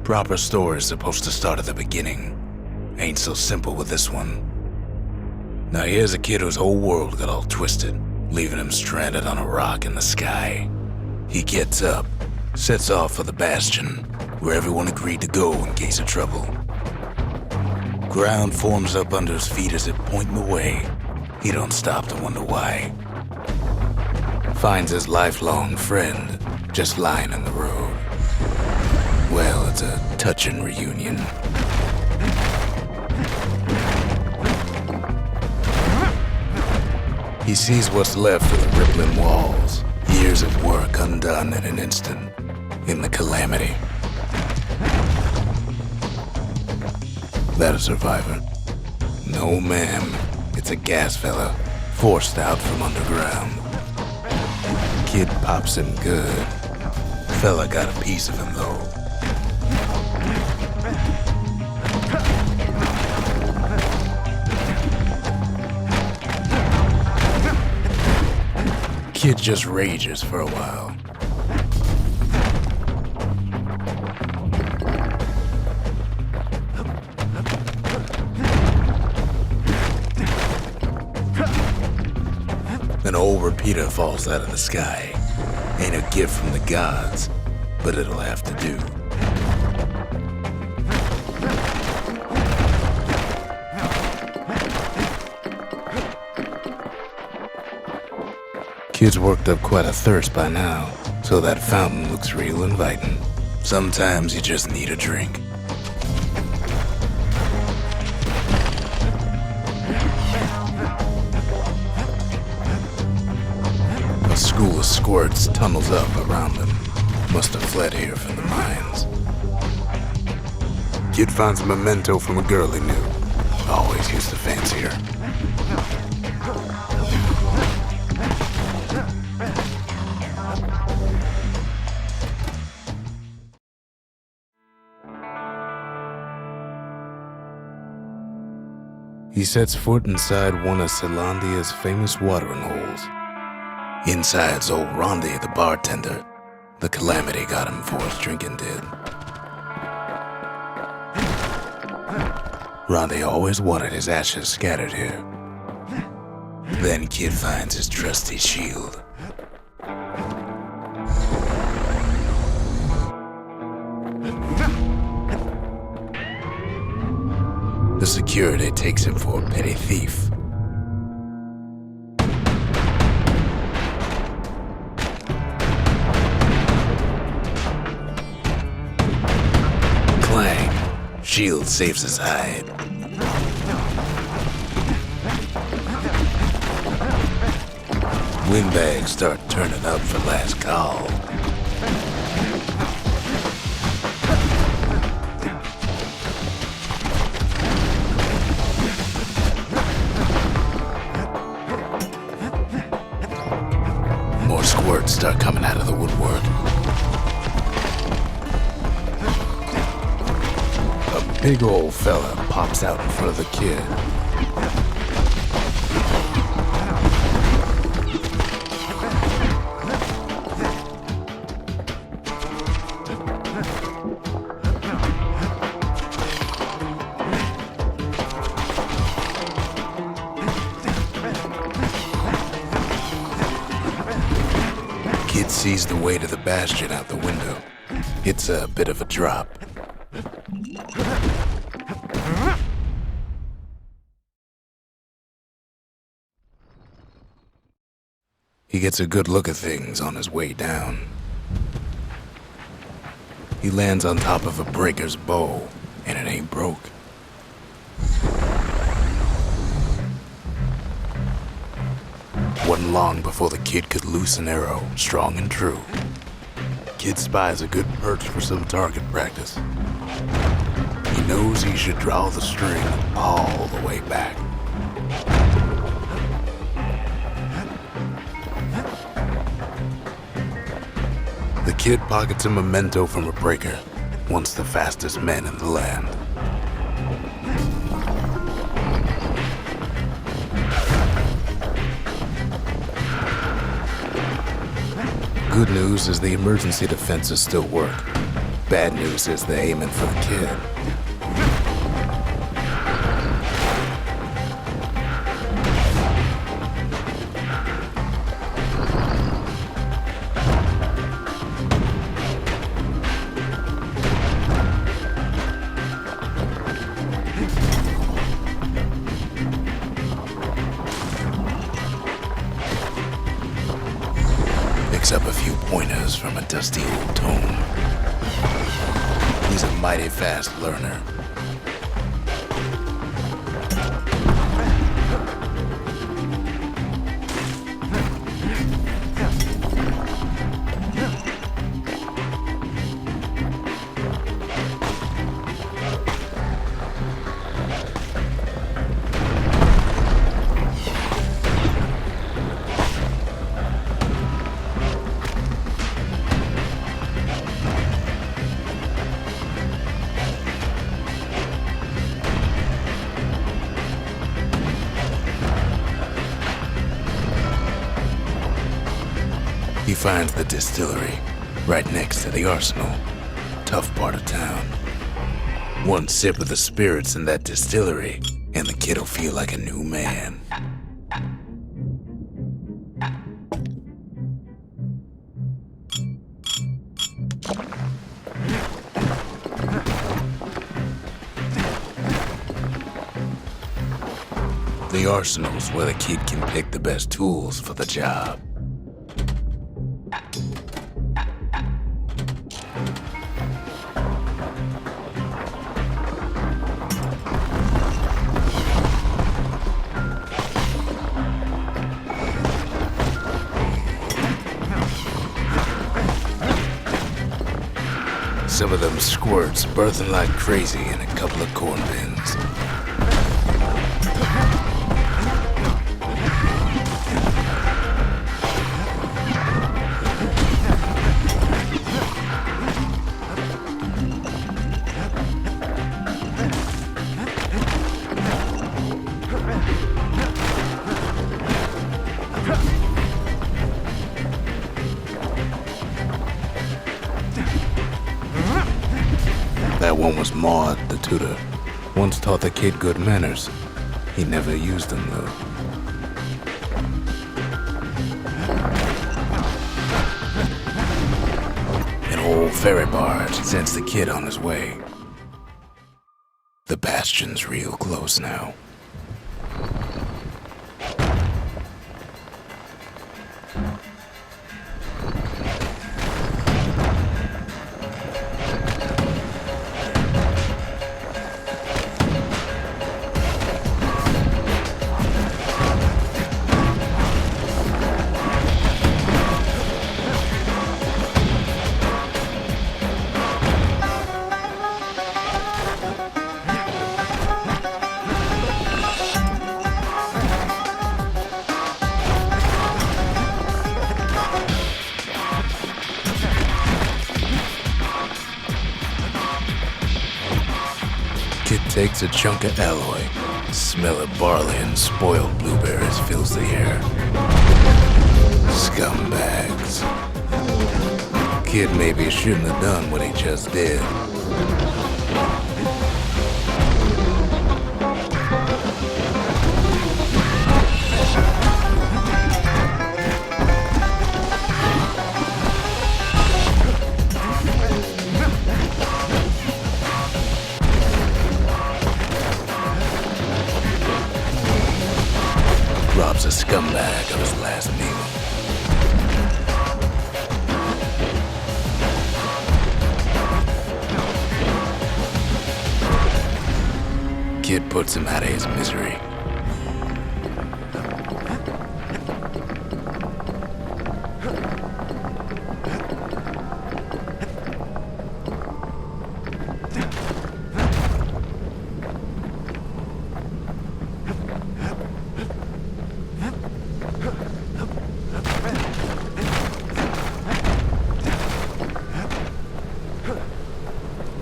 Proper story's supposed to start at the beginning. Ain't so simple with this one. Now here's a kid whose whole world got all twisted, leaving him stranded on a rock in the sky. He gets up, sets off for the Bastion, where everyone agreed to go in case of trouble. Ground forms up under his feet as it pointing the way. He don't stop to wonder why. Finds his lifelong friend just lying in the road. Well, it's a touching reunion. He sees what's left of the rippling walls, years of work undone in an instant, in the calamity. That a survivor? No, ma'am. It's a gas fella, forced out from underground. Kid pops him good. Fella got a piece of him, though. Kid just rages for a while. An old repeater falls out of the sky. Ain't a gift from the gods, but it'll have to do. Kid's worked up quite a thirst by now, so that fountain looks real inviting. Sometimes you just need a drink. A school of squirts tunnels up around them. Must have fled here from the mines. Kid finds a memento from a girl he knew. Always used to fancy her. He sets foot inside one of Zealandia's famous watering holes. Inside's old Rondi, the bartender. The calamity got him before his drinking did. Rondi always wanted his ashes scattered here. Then Kid finds his trusty shield. The security takes him for a petty thief. Clang. Shield saves his hide. Windbags start turning up for last call. More squirts start coming out of the woodwork. A big old fella pops out in front of the kid. Kid sees the way to the Bastion out the window. It's a bit of a drop. He gets a good look at things on his way down. He lands on top of a breaker's bow, and it ain't broke. Wasn't long before the kid could loose an arrow, strong and true. Kid spies a good perch for some target practice. He knows he should draw the string all the way back. The kid pockets a memento from a breaker, once the fastest men in the land. Good news is the emergency defenses still work. Bad news is they're aiming for the kid. Picks up a few pointers from a dusty old tome. He's a mighty fast learner. He finds the distillery right next to the arsenal. Tough part of town. One sip of the spirits in that distillery, and the kid'll feel like a new man. The arsenal's where the kid can pick the best tools for the job. Some of them squirts birthing like crazy in a couple of corn bins. That one was Maud, the tutor. Once taught the kid good manners. He never used them, though. An old ferry barge sends the kid on his way. The Bastion's real close now. Kid takes a chunk of alloy. Smell of barley and spoiled blueberries fills the air. Scumbags. Kid maybe shouldn't have done what he just did. Robs a scumbag of his last meal. Kid puts him out of his misery.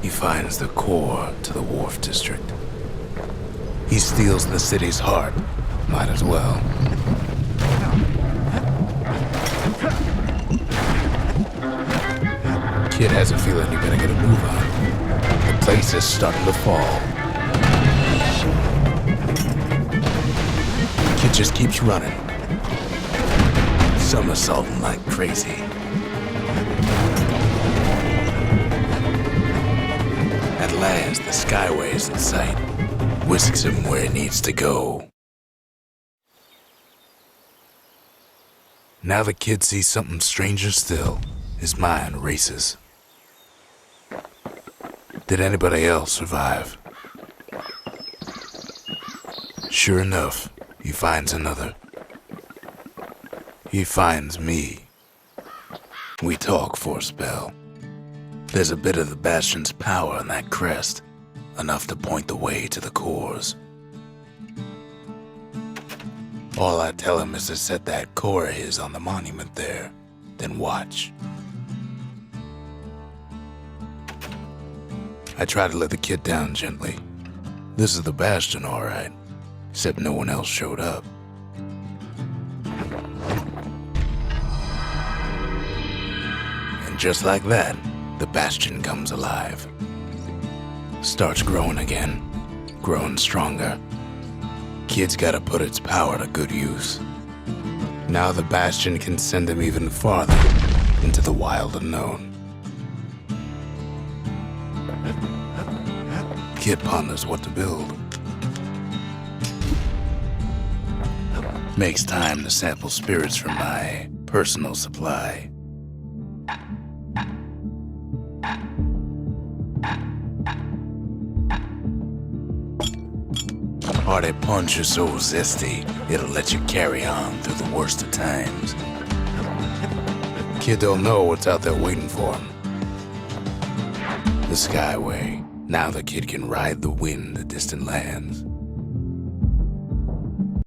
He finds the core to the wharf district. He steals the city's heart. Might as well. Kid has a feeling you better get a move on. The place is starting to fall. Kid just keeps running, somersaulting like crazy. At last, the skyway is in sight, whisks him where he needs to go. Now the kid sees something stranger still. His mind races. Did anybody else survive? Sure enough, he finds another. He finds me. We talk for a spell. There's a bit of the Bastion's power in that crest, enough to point the way to the cores. All I tell him is to set that core of his on the monument there, then watch. I try to let the kid down gently. This is the Bastion, all right, except no one else showed up. And just like that, the Bastion comes alive. Starts growing again, growing stronger. Kid's gotta put its power to good use. Now the Bastion can send him even farther into the wild unknown. Kid ponders what to build. Makes time to sample spirits from my personal supply. Hearty punch is so zesty, it'll let you carry on through the worst of times. Kid don't know what's out there waiting for him. The Skyway. Now the kid can ride the wind to distant lands.